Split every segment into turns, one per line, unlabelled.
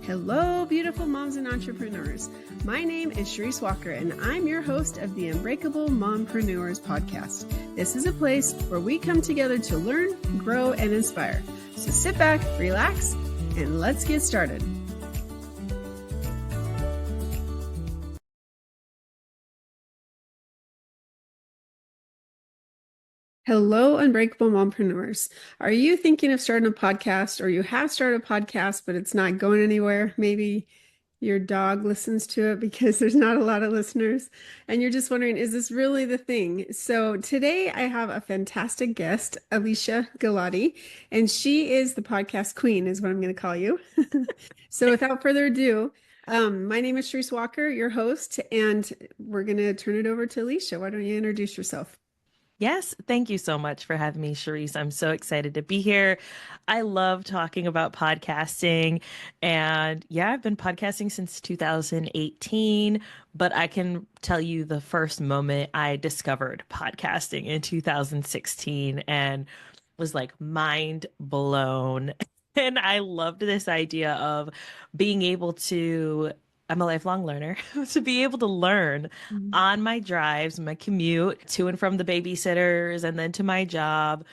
Hello, beautiful moms and entrepreneurs. My name is Charisse Walker, and I'm your host of the Unbreakable Mompreneurs podcast. This is a place where we come together to learn, grow, and inspire. So sit back, relax, and let's get started. Hello, Unbreakable Mompreneurs. Are you thinking of starting a podcast, or you have started a podcast, but it's not going anywhere? Maybe your dog listens to it because there's not a lot of listeners, and you're just wondering, is this really the thing? So today I have a fantastic guest, Alesia Galati, and she is the podcast queen, is what I'm going to call you. So without further ado, my name is Charisse Walker, your host, and we're going to turn it over to Alesia. Why don't you introduce yourself?
Yes, thank you so much for having me, Charisse. I'm so excited to be here. I love talking about podcasting. And yeah, I've been podcasting since 2018, but I can tell you the first moment I discovered podcasting in 2016 and was like mind blown. And I loved this idea of being able to, I'm a lifelong learner, to be able to learn on my drives, my commute to and from the babysitters and then to my job,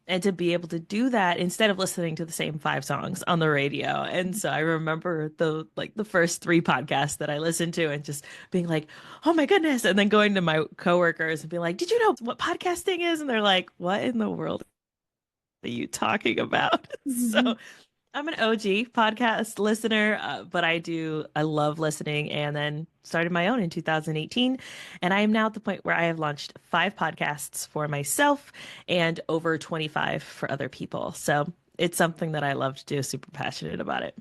and to be able to do that instead of listening to the same 5 songs on the radio. And so I remember the first 3 podcasts that I listened to and just being like, oh my goodness. And then going to my coworkers and being like, did you know what podcasting is? And they're like, what in the world are you talking about? So I'm an OG podcast listener, but I love listening, and then started my own in 2018. And I am now at the point where I have launched 5 podcasts for myself and over 25 for other people. So it's something that I love to do, super passionate about it.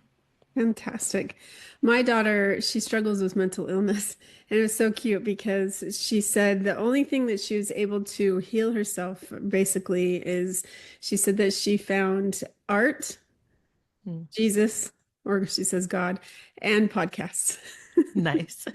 Fantastic. My daughter, she struggles with mental illness, and it was so cute because she said the only thing that she was able to heal herself basically is she said that she found art, Jesus, or she says God, and podcasts.
Nice.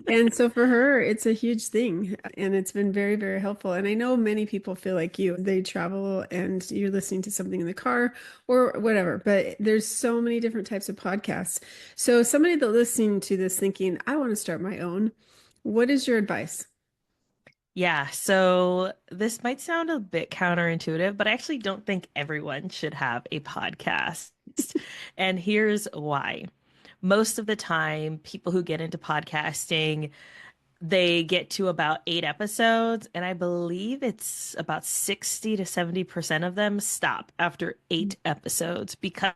And so for her, it's a huge thing, and it's been very, very helpful. And I know many people feel like you, they travel and you're listening to something in the car or whatever, but there's so many different types of podcasts. So somebody that's listening to this thinking, I want to start my own, what is your advice?
Yeah, so this might sound a bit counterintuitive, but I actually don't think everyone should have a podcast. And here's why. Most of the time, people who get into podcasting, they get to about 8 episodes, and I believe it's about 60 to 70% of them stop after 8 episodes because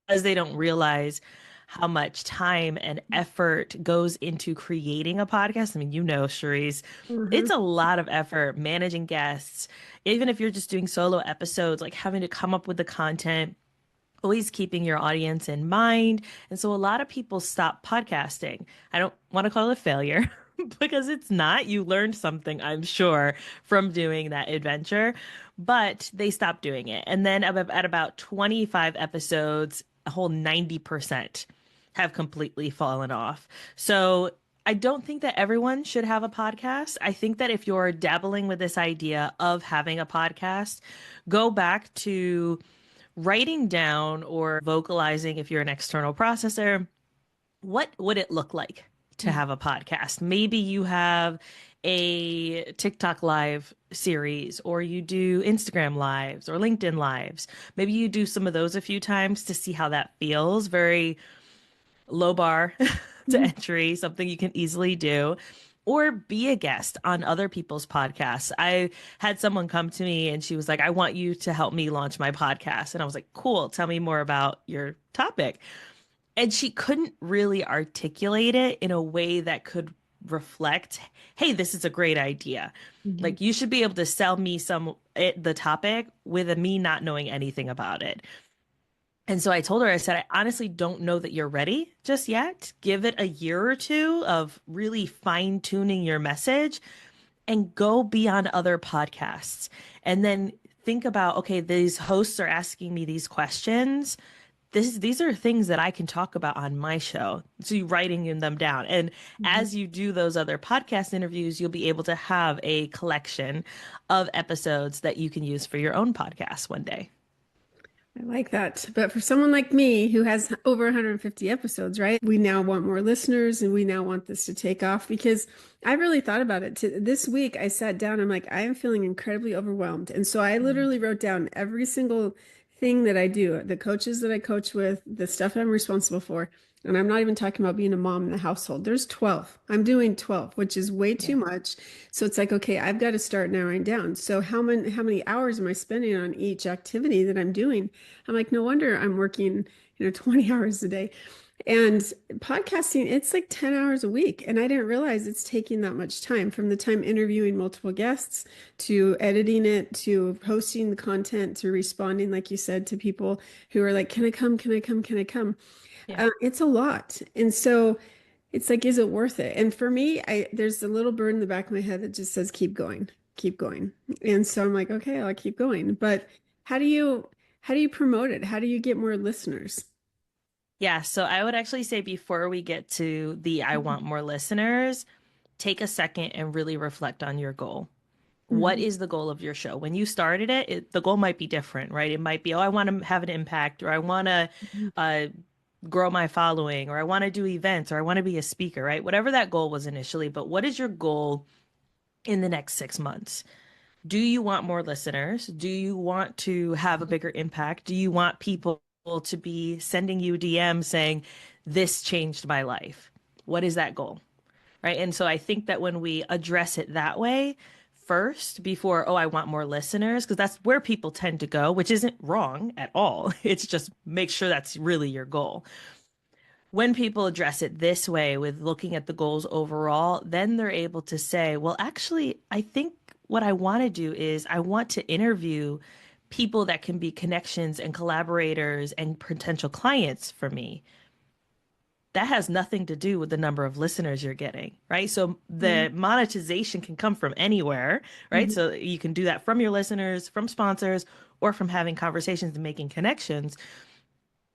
they don't realize how much time and effort goes into creating a podcast. I mean, Charisse, it's a lot of effort managing guests. Even if you're just doing solo episodes, like having to come up with the content, always keeping your audience in mind. And so a lot of people stop podcasting. I don't want to call it a failure because it's not. You learned something, I'm sure, from doing that adventure, but they stopped doing it. And then at about 25 episodes, a whole 90% have completely fallen off. So I don't think that everyone should have a podcast. I think that if you're dabbling with this idea of having a podcast, go back to writing down or vocalizing, if you're an external processor, what would it look like to have a podcast? Maybe you have a TikTok live series, or you do Instagram lives or LinkedIn lives. Maybe you do some of those a few times to see how that feels. Very low bar to entry, something you can easily do. Or be a guest on other people's podcasts. I had someone come to me and she was like, I want you to help me launch my podcast. And I was like, cool, tell me more about your topic. And she couldn't really articulate it in a way that could reflect, hey, this is a great idea. Like, you should be able to sell me the topic with me not knowing anything about it. And so I told her, I said, I honestly don't know that you're ready just yet. Give it a year or 2 of really fine tuning your message and go be on other podcasts. And then think about, okay, these hosts are asking me these questions. These are things that I can talk about on my show. So you writing them down. And as you do those other podcast interviews, you'll be able to have a collection of episodes that you can use for your own podcast one day.
I like that. But for someone like me who has over 150 episodes, right? We now want more listeners and we now want this to take off because I really thought about it. This week, I sat down, I'm like, I am feeling incredibly overwhelmed. And so I
Mhm.
literally wrote down every single thing that I do, the coaches that I coach with, the stuff I'm responsible for. And I'm not even talking about being a mom in the household. There's 12. I'm doing 12, which is way too
Yeah.
much. So it's like, okay, I've got to start narrowing down. So how many hours am I spending on each activity that I'm doing? I'm like, no wonder I'm working, 20 hours a day. And podcasting, it's like 10 hours a week. And I didn't realize it's taking that much time from the time interviewing multiple guests to editing it to posting the content to responding, like you said, to people who are like, can I come? Can I come? Can I come?
Yeah.
It's a lot. And so it's like, is it worth it? And for me, there's a little bird in the back of my head that just says, keep going, keep going. And so I'm like, okay, I'll keep going. But how do you how do you promote it? How do you get more listeners?
Yeah, so I would actually say before we get to the I want more listeners, take a second and really reflect on your goal. What
Mhm.
is the goal of your show? When you started the goal might be different, right? It might be, oh, I want to have an impact, or I want to uh, grow my following, or I want to do events, or I want to be a speaker, right? Whatever that goal was initially, but what is your goal in the next 6 months? Do you want more listeners? Do you want to have a bigger impact? Do you want people to be sending you DMs saying, this changed my life? What is that goal? Right. And so I think that when we address it that way first, before, oh, I want more listeners, because that's where people tend to go, which isn't wrong at all. It's just make sure that's really your goal. When people address it this way with looking at the goals overall, then they're able to say, well, actually, I think what I want to do is I want to interview people that can be connections and collaborators and potential clients for me. That has nothing to do with the number of listeners you're getting, right? So the monetization can come from anywhere, right?
Mhm.
So you can do that from your listeners, from sponsors, or from having conversations and making connections.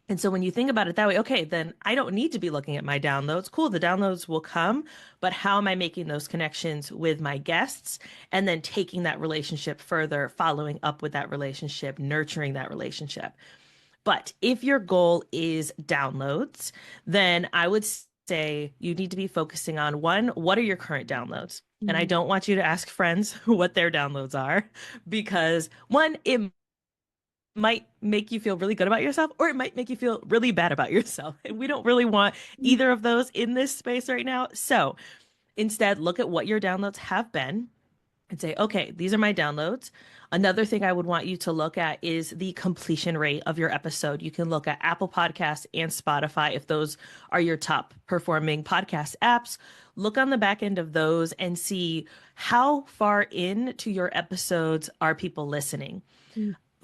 And so when you think about it that way, okay, then I don't need to be looking at my downloads. Cool, the downloads will come, but how am I making those connections with my guests and then taking that relationship further, following up with that relationship, nurturing that relationship? But if your goal is downloads, then I would say you need to be focusing on one, what are your current downloads? And I
Mhm.
don't want you to ask friends what their downloads are because one, it might make you feel really good about yourself or it might make you feel really bad about yourself. And we don't really want either of those in this space right now. So instead, look at what your downloads have been and say, okay, these are my downloads. Another thing I would want you to look at is the completion rate of your episode. You can look at Apple Podcasts and Spotify if those are your top performing podcast apps. Look on the back end of those and see how far into your episodes are people listening.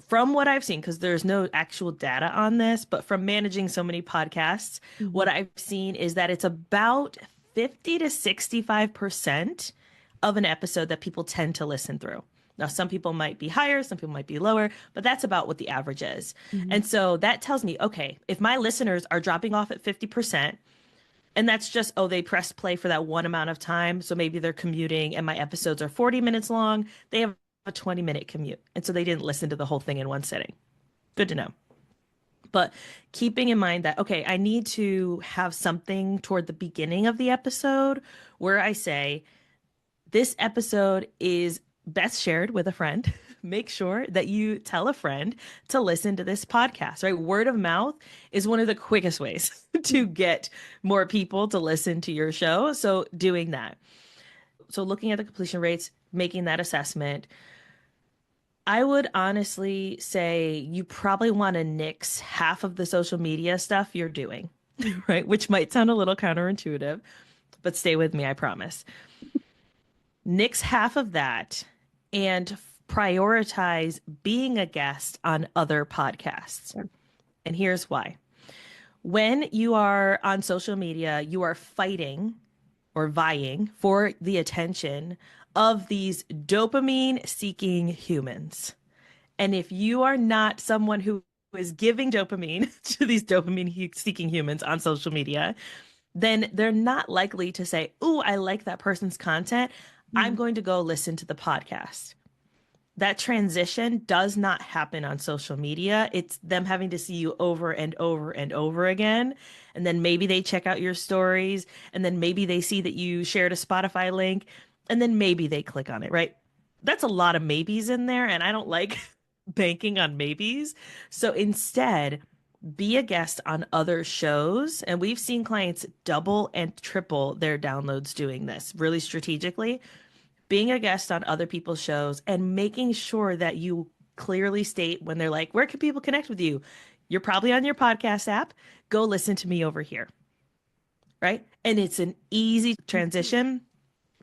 From what I've seen, because there's no actual data on this, but from managing so many podcasts, what
Mhm.
I've seen is that it's about 50 to 65% of an episode that people tend to listen through. Now, some people might be higher, some people might be lower, but that's about what the average is.
Mhm.
And so that tells me, okay, if my listeners are dropping off at 50%, and that's just, oh, they pressed play for that one amount of time. So maybe they're commuting and my episodes are 40 minutes long. They have a 20-minute commute. And so they didn't listen to the whole thing in one sitting. Good to know. But keeping in mind that, okay, I need to have something toward the beginning of the episode where I say, this episode is best shared with a friend. Make sure that you tell a friend to listen to this podcast, right? Word of mouth is one of the quickest ways to get more people to listen to your show. So, doing that. So, looking at the completion rates, making that assessment, I would honestly say you probably want to nix half of the social media stuff you're doing, right? Which might sound a little counterintuitive, but stay with me, I promise. Nix half of that and prioritize being a guest on other podcasts.
Yeah.
And here's why. When you are on social media, you are fighting or vying for the attention of these dopamine seeking humans. And if you are not someone who is giving dopamine to these dopamine seeking humans on social media, then they're not likely to say, "Oh, I like that person's content. I'm
Mhm.
going to go listen to the podcast." that transition does not happen on social media. It's them having to see you over and over and over again. And then maybe they check out your stories, and then maybe they see that you shared a Spotify link, and then maybe they click on it, right? That's a lot of maybes in there, and I don't like banking on maybes. So instead, be a guest on other shows. And we've seen clients double and triple their downloads doing this really strategically, being a guest on other people's shows and making sure that you clearly state when they're like, where can people connect with you? You're probably on your podcast app. Go listen to me over here. Right. And it's an easy transition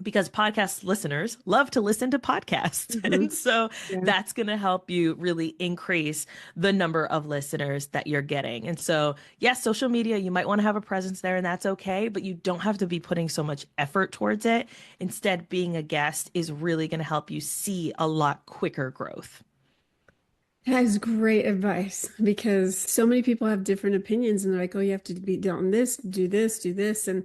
because podcast listeners love to listen to podcasts.
Mm-hmm.
And so
Yeah.
that's going to help you really increase the number of listeners that you're getting. And so, yes, social media, you might want to have a presence there, and that's okay, but you don't have to be putting so much effort towards it. Instead, being a guest is really going to help you see a lot quicker growth.
That is great advice because so many people have different opinions and they're like, oh, you have to be doing this, do this, do this. And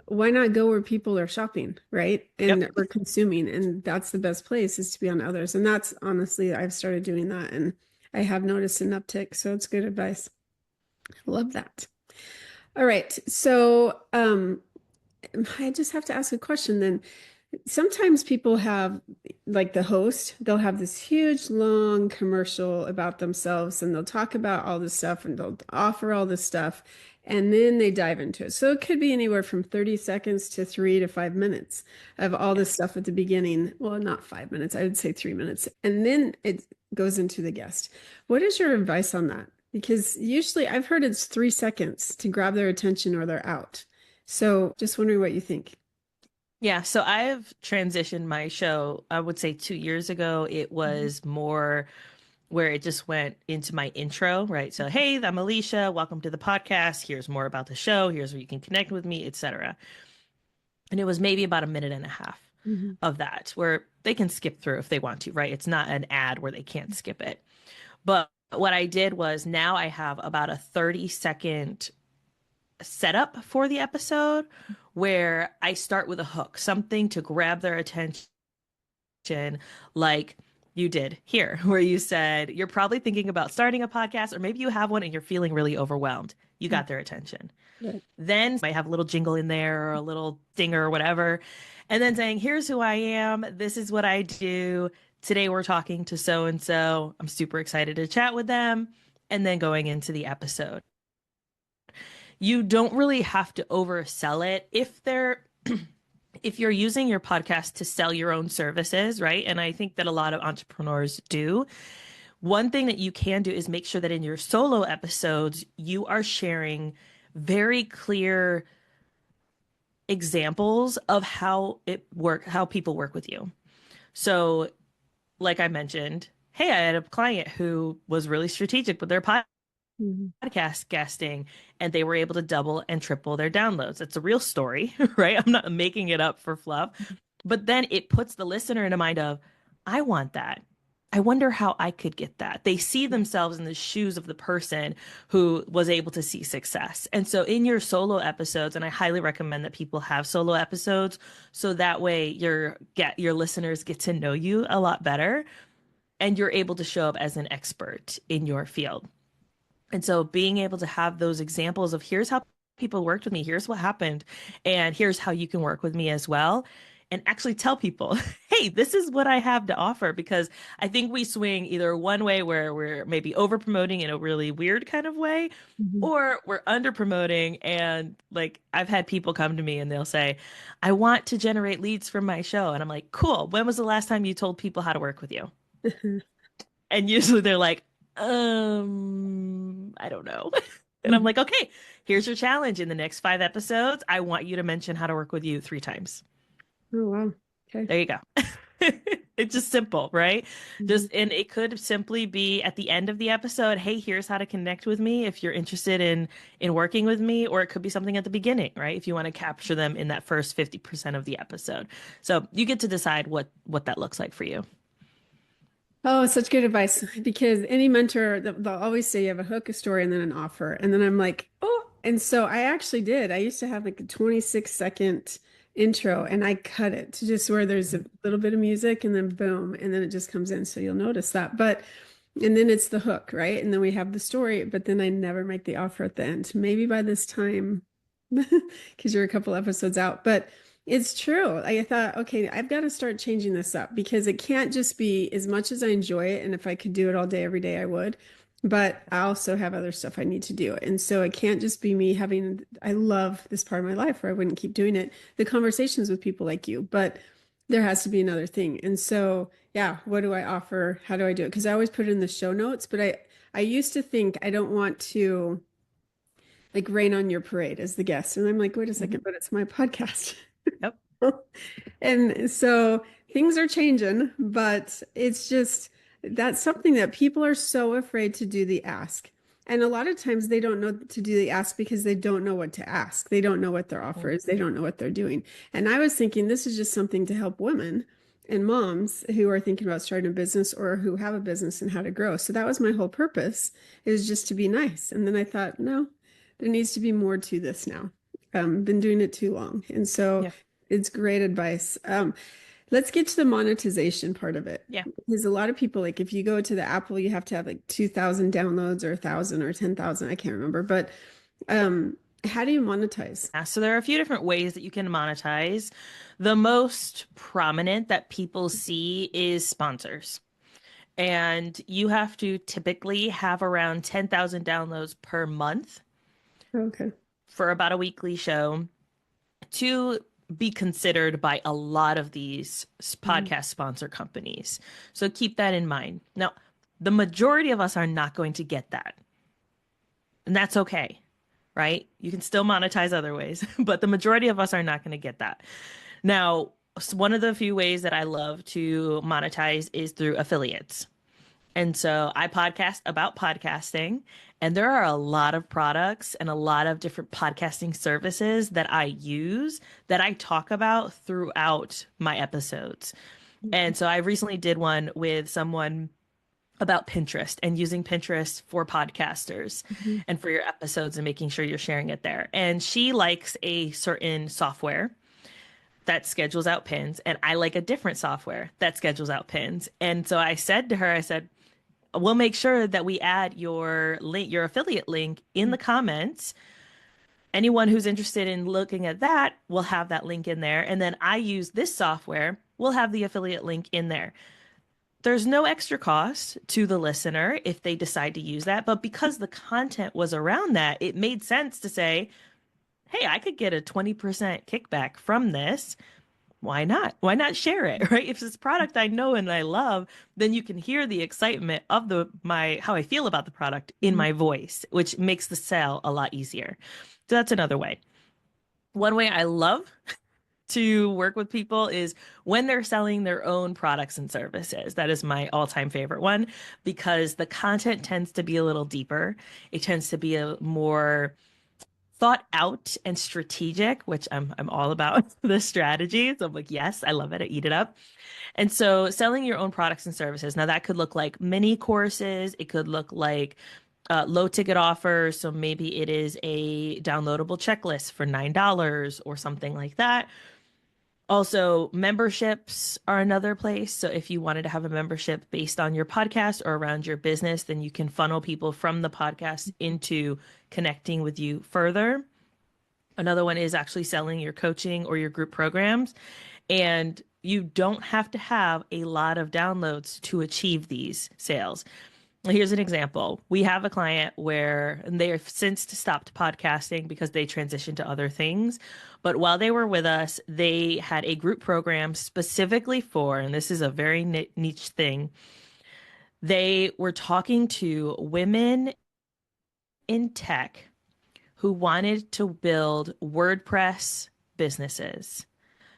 why not go where people are shopping, right?
Yep.
And or consuming. And that's the best place is to be on others. And that's honestly, I've started doing that and I have noticed an uptick. So it's good advice. Love that. All right. So I just have to ask a question then. Sometimes people have, like the host, they'll have this huge long commercial about themselves and they'll talk about all this stuff and they'll offer all this stuff and then they dive into it. So it could be anywhere from 30 seconds to 3 to 5 minutes of all this
Yes.
stuff at the beginning. Well, not 5 minutes, I would say 3 minutes. And then it goes into the guest. What is your advice on that? Because usually I've heard it's 3 seconds to grab their attention or they're out. So just wondering what you think.
Yeah, so I've transitioned my show, I would say 2 years ago. It was more where it just went into my intro, right? So, hey, I'm Alicia. Welcome to the podcast. Here's more about the show. Here's where you can connect with me, etc. And it was maybe about a minute and a half
Mhm.
of that where they can skip through if they want to, right? It's not an ad where they can't skip it. But what I did was now I have about a 30-second setup for the episode where I start with a hook, something to grab their attention, like you did here, where you said you're probably thinking about starting a podcast, or maybe you have one and you're feeling really overwhelmed. You got their attention.
Right.
Then you might have a little jingle in there or a little dinger or whatever. And then saying, here's who I am. This is what I do. Today we're talking to so and so. I'm super excited to chat with them. And then going into the episode. You don't really have to oversell it if you're using your podcast to sell your own services, right? And I think that a lot of entrepreneurs do. One thing that you can do is make sure that in your solo episodes, you are sharing very clear examples of how people work with you. So, like I mentioned, hey, I had a client who was really strategic with their
Mhm.
podcast guesting, and they were able to double and triple their downloads. It's a real story, right? I'm not making it up for fluff. But then it puts the listener in a mind of, I want that. I wonder how I could get that. They see themselves in the shoes of the person who was able to see success. And so in your solo episodes, and I highly recommend that people have solo episodes so that way your listeners get to know you a lot better and you're able to show up as an expert in your field. And so being able to have those examples of here's how people worked with me, here's what happened, and here's how you can work with me as well. And actually tell people, hey, this is what I have to offer. Because I think we swing either one way where we're maybe over promoting in a really weird kind of way,
Mhm.
or we're under promoting. And like I've had people come to me and they'll say, I want to generate leads from my show. And I'm like, cool. When was the last time you told people how to work with you? And usually they're like, I don't know. And I'm
Mhm.
like, okay, here's your challenge. In the next 5 episodes, I want you to mention how to work with you 3 times.
Oh, wow. Okay.
There you go. It's just simple, right?
Mhm.
And it could simply be at the end of the episode, hey, here's how to connect with me if you're interested in working with me, or it could be something at the beginning, right? If you want to capture them in that first 50% of the episode. So you get to decide what that looks like for you.
Oh, such good advice. Because any mentor, they'll always say you have a hook, a story, and then an offer. And then I'm like, oh. And so I actually did. I used to have like a 26-second intro and I cut it to just where there's a little bit of music and then boom, and then it just comes in. So you'll notice that. But and then it's the hook, right? And then we have the story, but then I never make the offer at the end. Maybe by this time, because you're a couple episodes out, but it's true. I thought, okay, I've got to start changing this up because it can't just be as much as I enjoy it. And if I could do it all day, every day, I would. But I also have other stuff I need to do. And so it can't just be me having, I love this part of my life or I wouldn't keep doing it. The conversations with people like you, but there has to be another thing. And so, yeah, what do I offer? How do I do it? Because I always put it in the show notes, but I used to think I don't want to like rain on your parade as the guest. And I'm like, wait a
Mhm.
second, but it's my podcast.
Yep.
And so things are changing, but it's just that's something that people are so afraid to do the ask. And a lot of times they don't know to do the ask because they don't know what to ask. They don't know what their offer is. They don't know what they're doing. And I was thinking this is just something to help women and moms who are thinking about starting a business or who have a business and how to grow. So that was my whole purpose, is just to be nice. And then I thought, no, there needs to be more to this now. Been doing it too long. And so
Yeah.
it's great advice. Let's get to the monetization part of it.
Yeah.
Because a lot of people, like if you go to the Apple, you have to have like 2,000 downloads or 1,000 or 10,000. I can't remember. But how do you monetize?
So there are a few different ways that you can monetize. The most prominent that people see is sponsors. And you have to typically have around 10,000 downloads per month
Okay.
for about a weekly show to be considered by a lot of these
Mhm.
podcast sponsor companies. So keep that in mind. Now, the majority of us are not going to get that. And that's okay, right? You can still monetize other ways, but the majority of us are not going to get that. Now, one of the few ways that I love to monetize is through affiliates. And so I podcast about podcasting, and there are a lot of products and a lot of different podcasting services that I use that I talk about throughout my episodes. And so I recently did one with someone about Pinterest and using Pinterest for podcasters
Mhm.
and for your episodes and making sure you're sharing it there. And she likes a certain software that schedules out pins, and I like a different software that schedules out pins. And so I said to her, I said, we'll make sure that we add your link, your affiliate link in the comments. Anyone who's interested in looking at that will have that link in there. And then I use this software, we'll have the affiliate link in there. There's no extra cost to the listener if they decide to use that. But because the content was around that, it made sense to say, hey, I could get a 20% kickback from this. Why not? Why not share it, right? If it's a product I know and I love, then you can hear the excitement of the my how I feel about the product in
Mhm.
my voice, which makes the sale a lot easier. So that's another way. One way I love to work with people is when they're selling their own products and services. That is my all-time favorite one because the content tends to be a little deeper. It tends to be a more thought out and strategic, which I'm all about the strategy. So I'm like, yes, I love it. I eat it up. And so selling your own products and services. Now that could look like mini courses. It could look like low ticket offers. So maybe it is a downloadable checklist for $9 or something like that. Also, memberships are another place. So if you wanted to have a membership based on your podcast or around your business, then you can funnel people from the podcast into connecting with you further. Another one is actually selling your coaching or your group programs. And you don't have to have a lot of downloads to achieve these sales. Here's an example. We have a client where they have since stopped podcasting because they transitioned to other things. But while they were with us, they had a group program specifically for, and this is a very niche thing, they were talking to women in tech who wanted to build WordPress businesses.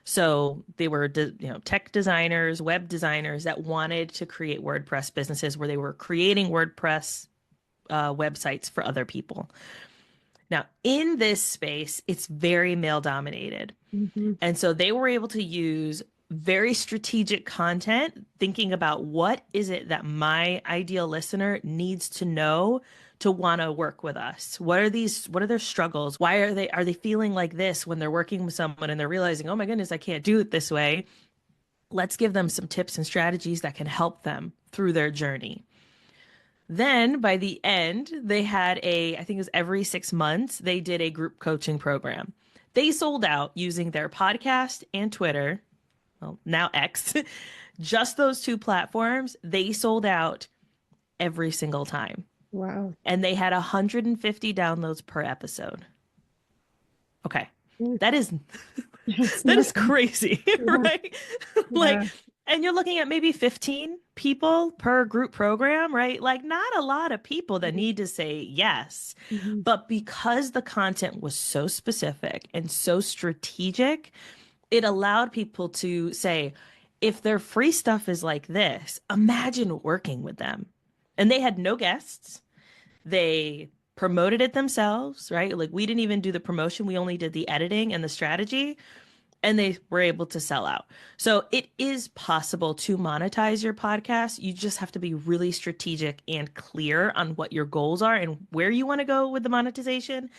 So they were, tech designers, web designers that wanted to create WordPress businesses where they were creating WordPress websites for other people. Now, in this space, it's very male dominated.
Mhm.
And so they were able to use very strategic content, thinking about what is it that my ideal listener needs to know to want to work with us. What are their struggles? Why are they feeling like this when they're working with someone and they're realizing, "Oh my goodness, I can't do it this way." Let's give them some tips and strategies that can help them through their journey. Then by the end, they had I think it was every 6 months, they did a group coaching program. They sold out using their podcast and Twitter, well, now X, just those two platforms. They sold out every single time.
Wow.
And they had 150 downloads per episode. Okay.
Yeah,
That is
that's
that is
nothing.
crazy,
Yeah.
right? Like,
Yeah.
and you're looking at maybe 15 people per group program, right? Like, not a lot of people that need to say yes.
Mhm.
But because the content was so specific and so strategic, it allowed people to say, if their free stuff is like this, imagine working with them. And they had no guests. They promoted it themselves, right? Like, we didn't even do the promotion, we only did the editing and the strategy, and they were able to sell out. So it is possible to monetize your podcast. You just have to be really strategic and clear on what your goals are and where you want to go with the monetization,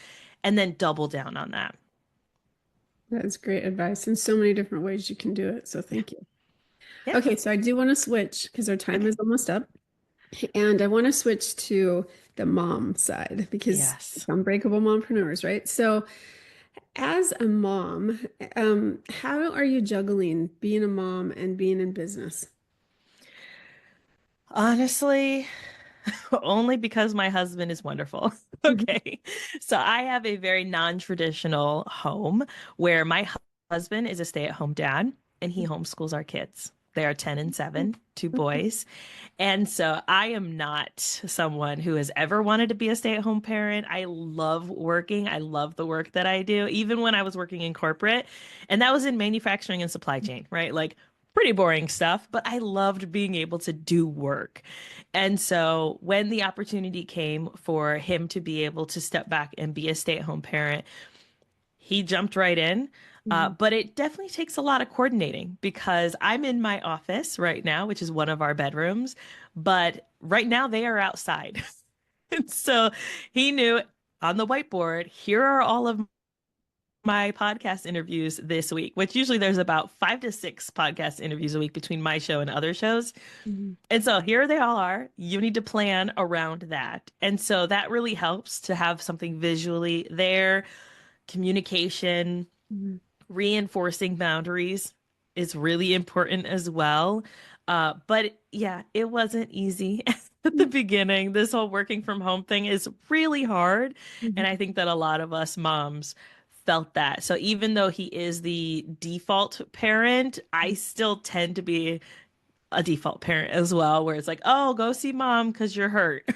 and then double down on that.
That's great advice. And so many different ways you can do it. So
Yeah.
thank you.
Yeah.
Okay, so I do want to switch because our time
Okay.
is almost up. And I want to switch to the mom side because it's
Yes.
Unbreakable Mompreneurs, right? So as a mom, how are you juggling being a mom and being in business?
Honestly, only because my husband is wonderful.
Mhm.
Okay. So I have a very non-traditional home where my husband is a stay-at-home dad and he homeschools our kids. They are 10 and 7, two boys. And so I am not someone who has ever wanted to be a stay-at-home parent. I love working. I love the work that I do, even when I was working in corporate. And that was in manufacturing and supply chain, right? Like, pretty boring stuff, but I loved being able to do work. And so when the opportunity came for him to be able to step back and be a stay-at-home parent, he jumped right in.
Mhm.
But it definitely takes a lot of coordinating because I'm in my office right now, which is one of our bedrooms, but right now they are outside. And so he knew on the whiteboard, here are all of my podcast interviews this week, which usually there's about 5 to 6 podcast interviews a week between my show and other shows.
Mhm.
And so here they all are. You need to plan around that. And so that really helps to have something visually there. Communication,
Mhm.
reinforcing boundaries is really important as well. But yeah, it wasn't easy at the beginning. This whole working from home thing is really hard. And I
Mhm.
think that a lot of us moms felt that. So even though he is the default parent, I still tend to be a default parent as well, where it's like, oh, go see mom because you're hurt,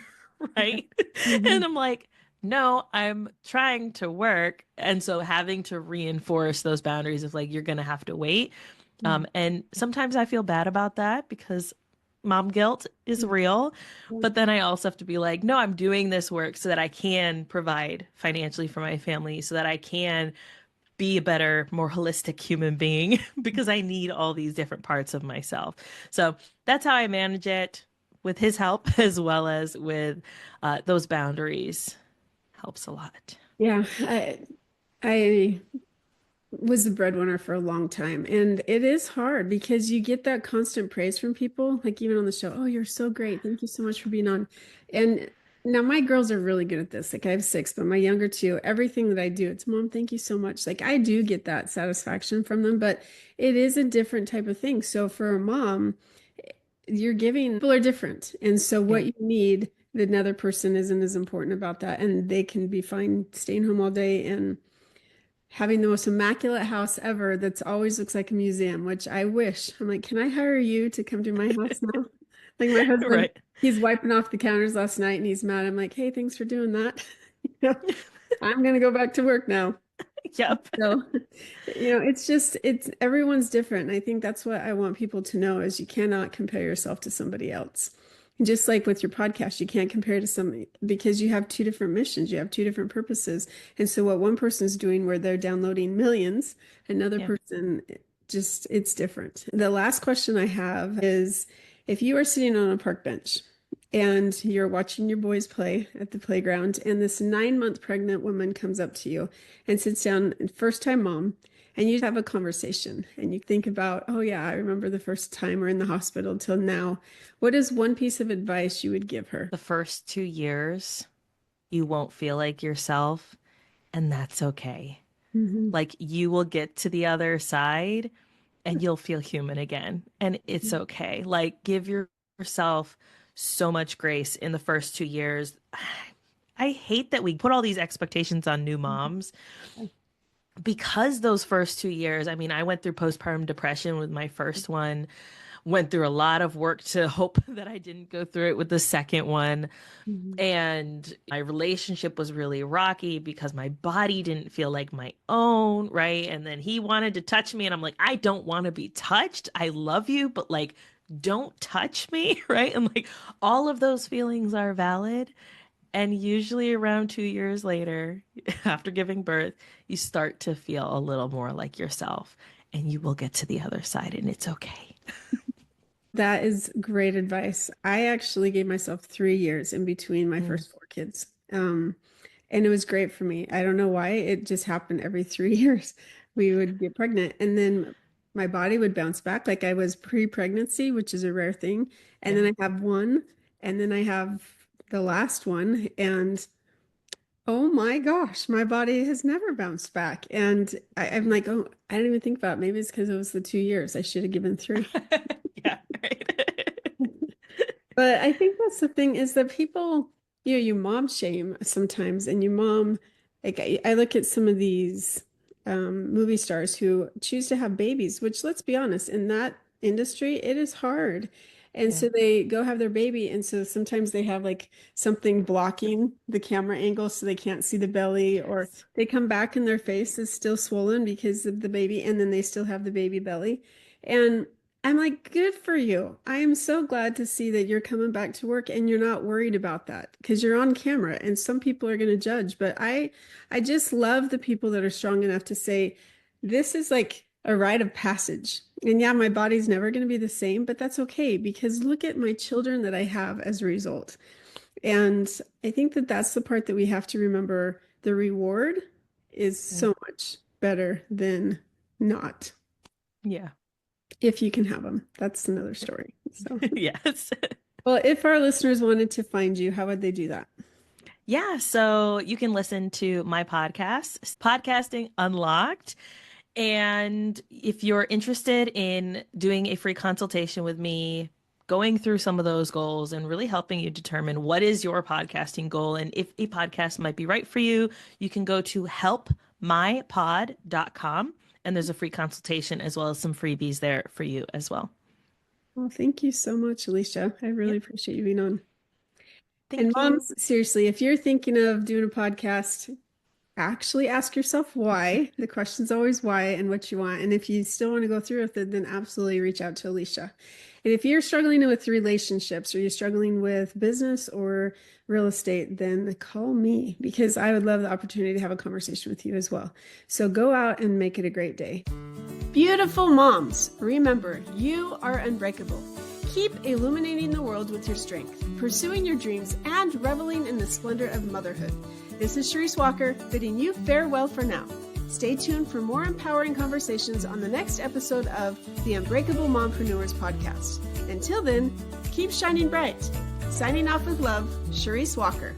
right? And
Mhm.
I'm like, no, I'm trying to work. And so having to reinforce those boundaries of like, you're going to have to wait.
Mhm.
And sometimes I feel bad about that because mom guilt is real.
Mhm.
But then I also have to be like, no, I'm doing this work so that I can provide financially for my family, so that I can be a better, more holistic human being because I need all these different parts of myself. So that's how I manage it with his help as well as with those boundaries. Helps a lot.
Yeah, I was the breadwinner for a long time. And it is hard because you get that constant praise from people, like even on the show, oh, you're so great. Thank you so much for being on. And now my girls are really good at this. Like I have six, but my younger two, everything that I do, it's mom, thank you so much. Like I do get that satisfaction from them, but it is a different type of thing. So for a mom, you're giving, people are different. And so
Yeah.
what you need, another person isn't as important about that. And they can be fine staying home all day and having the most immaculate house ever that's always looks like a museum, which I wish. I'm like, can I hire you to come to my house now? Like my husband,
Right.
he's wiping off the counters last night and he's mad. I'm like, hey, thanks for doing that. You know, I'm gonna go back to work now.
Yep.
So, it's just it's everyone's different. And I think that's what I want people to know is you cannot compare yourself to somebody else. And just like with your podcast, you can't compare to somebody because you have two different missions, you have two different purposes. And so what one person's doing where they're downloading millions, another
Yeah.
person it's different. The last question I have is, if you are sitting on a park bench and you're watching your boys play at the playground, and this 9-month pregnant woman comes up to you and sits down, first time mom, and you have a conversation and you think about, oh yeah, I remember the first time we're in the hospital till now. What is one piece of advice you would give her?
The first 2 years, you won't feel like yourself, and that's okay.
Mhm.
Like you will get to the other side and you'll feel human again, and it's okay. Like give yourself so much grace in the first 2 years. I hate that we put all these expectations on new moms because those first 2 years, I mean, I went through postpartum depression with my first one, went through a lot of work to hope that I didn't go through it with the second one.
Mhm.
And my relationship was really rocky because my body didn't feel like my own, right? And then he wanted to touch me, and I'm like, I don't want to be touched. I love you, but like, don't touch me, right? And like, all of those feelings are valid. And usually around 2 years later, after giving birth, you start to feel a little more like yourself, and you will get to the other side, and it's okay.
That is great advice. I actually gave myself 3 years in between my
Mm,
first 4 kids. And it was great for me. I don't know why. It just happened every 3 years. We would get pregnant, and then my body would bounce back. Like I was pre-pregnancy, which is a rare thing. And then
yeah.
I have one, and then I have the last one. And oh my gosh, my body has never bounced back. And I'm like, oh, I didn't even think about it. Maybe it's because it was the 2 years. I should have given 3.
Yeah, right.
But I think that's the thing is that people, you mom shame sometimes, and you mom, like I look at some of these movie stars who choose to have babies, which let's be honest, in that industry, it is hard. And
Yeah.
so they go have their baby, and so sometimes they have like something blocking the camera angle so they can't see the belly, or
Yes.
they come back and their face is still swollen because of the baby, and then they still have the baby belly. And I'm like, good for you. I am so glad to see that you're coming back to work and you're not worried about that because you're on camera and some people are going to judge. But I just love the people that are strong enough to say, this is like a rite of passage. And yeah, my body's never going to be the same, but that's okay because look at my children that I have as a result. And I think that that's the part that we have to remember. The reward is
Yeah.
so much better than not
Yeah.
if you can have them. That's another story. So,
Yes.
well, if our listeners wanted to find you, how would they do that?
Yeah, so you can listen to my podcast, Podcasting Unlocked. And if you're interested in doing a free consultation with me, going through some of those goals and really helping you determine what is your podcasting goal and if a podcast might be right for you, you can go to helpmypod.com, and there's a free consultation as well as some freebies there for you as well.
Well, thank you so much, Alicia. I really
Yep.
appreciate you being on. And
Thank you.
moms, seriously, if you're thinking of doing a podcast, actually ask yourself why. The question's always why and what you want. And if you still want to go through with it, then absolutely reach out to Alicia. And if you're struggling with relationships or you're struggling with business or real estate, then call me because I would love the opportunity to have a conversation with you as well. So go out and make it a great day. Beautiful moms, remember, you are unbreakable. Keep illuminating the world with your strength, pursuing your dreams, and reveling in the splendor of motherhood. This is Charisse Walker, bidding you farewell for now. Stay tuned for more empowering conversations on the next episode of the Unbreakable Mompreneurs podcast. Until then, keep shining bright. Signing off with love, Charisse Walker.